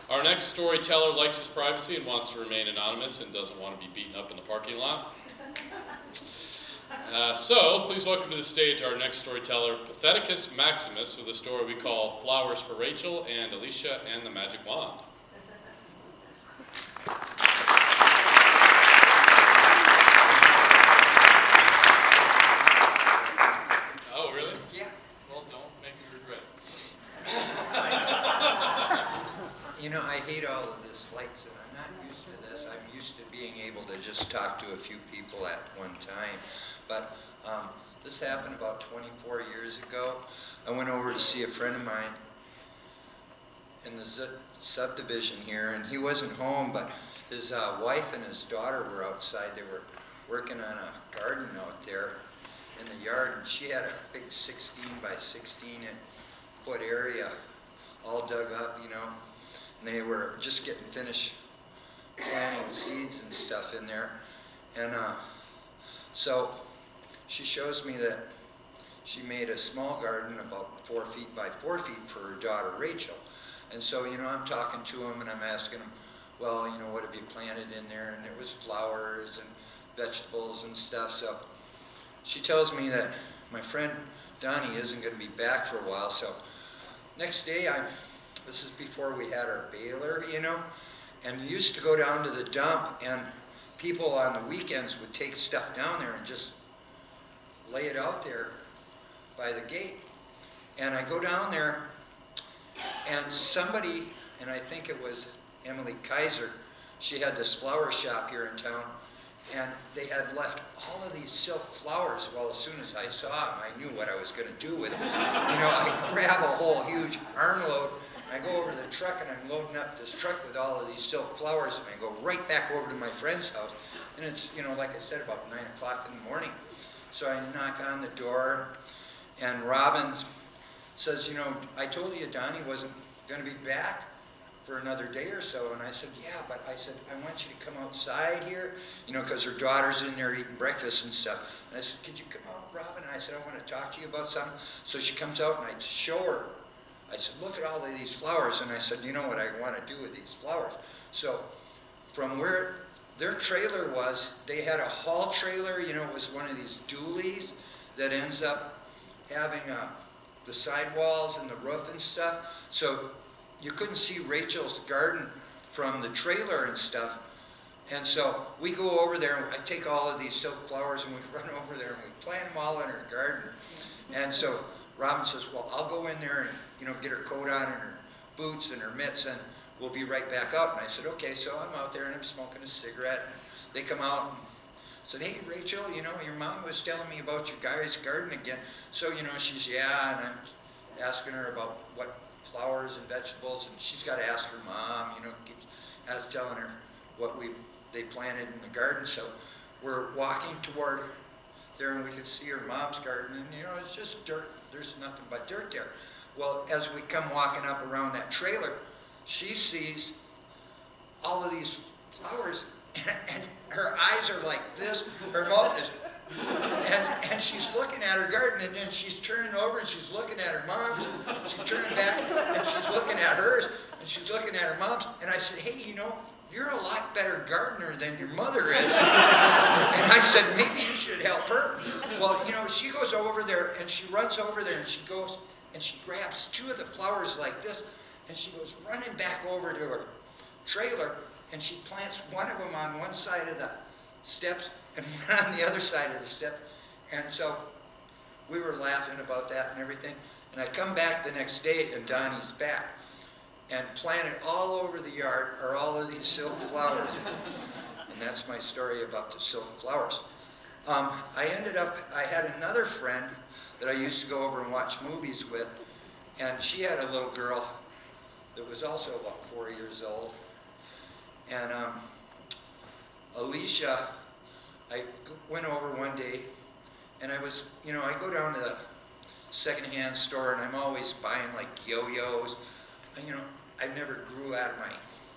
Our next storyteller likes his privacy and wants to remain anonymous and doesn't want to be beaten up in the parking lot. So, please welcome to the stage our next storyteller, Patheticus Maximus, with a story we call Flowers for Rachel and Alicia and the Magic Wand. Oh, really? Yeah. Well, don't make me regret it. You know, I hate all of this lights, and I'm not used to this. I'm used to being able to just talk to a few people at one time. But this happened about 24 years ago. I went over to see a friend of mine in the subdivision here, and he wasn't home, but his wife and his daughter were outside. They were working on a garden out there in the yard, and she had a big 16 by 16 foot area all dug up, you know, and they were just getting finished planting seeds and stuff in there. And so she shows me that she made a small garden about 4 feet by 4 feet for her daughter Rachel. And so, you know, I'm talking to him and I'm asking him, well, you know, what have you planted in there? And it was flowers and vegetables and stuff. So she tells me that my friend Donnie isn't going to be back for a while. So next day, this is before we had our baler, you know, and we used to go down to the dump, and people on the weekends would take stuff down there and just lay it out there by the gate. And I go down there, and somebody, and I think it was Emily Kaiser, she had this flower shop here in town, and they had left all of these silk flowers. Well, as soon as I saw them, I knew what I was going to do with them. You know, I grab a whole huge armload, and I go over to the truck, and I'm loading up this truck with all of these silk flowers, and I go right back over to my friend's house. And it's, you know, like I said, about 9 o'clock in the morning. So I knock on the door, and Robin says, you know, I told you Donnie wasn't going to be back for another day or so. And I said, yeah, but I said, I want you to come outside here, you know, because her daughter's in there eating breakfast and stuff. And I said, could you come out, Robin? I said, I want to talk to you about something. So she comes out, and I show her. I said, look at all of these flowers. And I said, you know what I want to do with these flowers? So from where their trailer was, they had a haul trailer, you know, it was one of these dualies that ends up having the sidewalls and the roof and stuff. So you couldn't see Rachel's garden from the trailer and stuff. And so we go over there, and I take all of these silk flowers, and we run over there, and we plant them all in her garden. And so Robin says, well, I'll go in there and, you know, get her coat on and her boots and her mitts, and we'll be right back out. And I said, okay. So I'm out there, and I'm smoking a cigarette. And they come out and said, hey, Rachel, you know, your mom was telling me about your guy's garden again. So, you know, she's, yeah, and I'm asking her about what flowers and vegetables, and she's got to ask her mom, you know, keeps telling her what they planted in the garden. So we're walking toward there, and we could see her mom's garden, and, you know, it's just dirt. There's nothing but dirt there. Well, as we come walking up around that trailer, she sees all of these flowers, and her eyes are like this, her mouth is, and she's looking at her garden, and then she's turning over, and she's looking at her mom's, and she's turning back, and she's looking at hers, and she's looking at her mom's, and I said, hey, you know, you're a lot better gardener than your mother is. And I said, maybe you should help her. Well, you know, she goes over there, and she runs over there, and she goes, and she grabs 2 of the flowers like this, and she goes running back over to her trailer, and she plants one of them on one side of the steps and one on the other side of the step. And so we were laughing about that and everything. And I come back the next day, and Donnie's back. And planted all over the yard are all of these silk flowers. And that's my story about the silk flowers. I had another friend that I used to go over and watch movies with, and she had a little girl that was also about 4 years old. And Alicia, I went over one day, and I was, you know, I go down to the secondhand store, and I'm always buying like yo-yos. And, you know, I never grew out of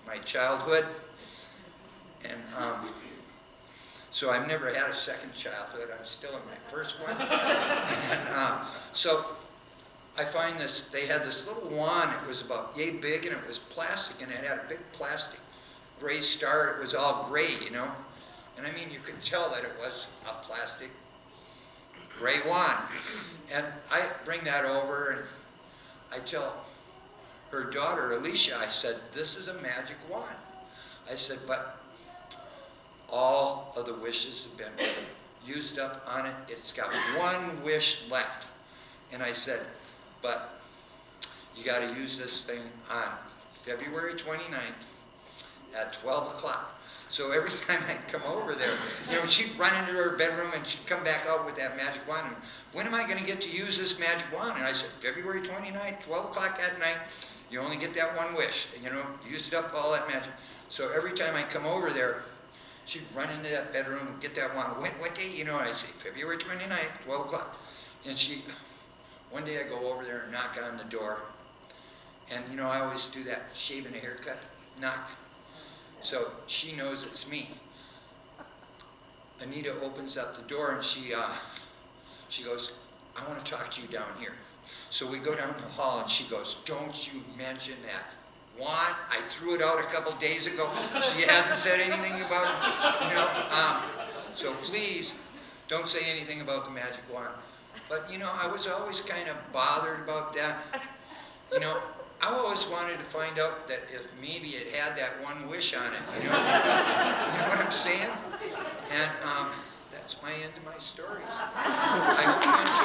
my childhood, and so I've never had a second childhood. I'm still in my first one. And so I find this, they had this little wand, it was about yay big, and it was plastic, and it had a big plastic gray star. It was all gray, you know. And I mean, you could tell that it was a plastic gray wand. And I bring that over, and I tell her daughter, Alicia, I said, this is a magic wand. I said, but all of the wishes have been used up on it. It's got one wish left. And I said, but you got to use this thing on February 29th at 12 o'clock. So every time I come over there, you know, she'd run into her bedroom and she'd come back out with that magic wand. And when am I going to get to use this magic wand? And I said, February 29th, 12 o'clock at night, you only get that one wish. You know, used up all that magic. So every time I come over there, she'd run into that bedroom and get that wand. What day? You know, I'd say, February 29th, 12 o'clock. And one day I go over there and knock on the door. And, you know, I always do that, shaving a haircut, knock. So she knows it's me. Anita opens up the door and she goes, I want to talk to you down here. So we go down the hall and she goes, don't you mention that wand. I threw it out a couple days ago. She hasn't said anything about it, you know. So please don't say anything about the magic wand. But, you know, I was always kind of bothered about that. You know, I always wanted to find out that if maybe it had that one wish on it, you know? You know what I'm saying? And that's my end of my stories. I hope you enjoy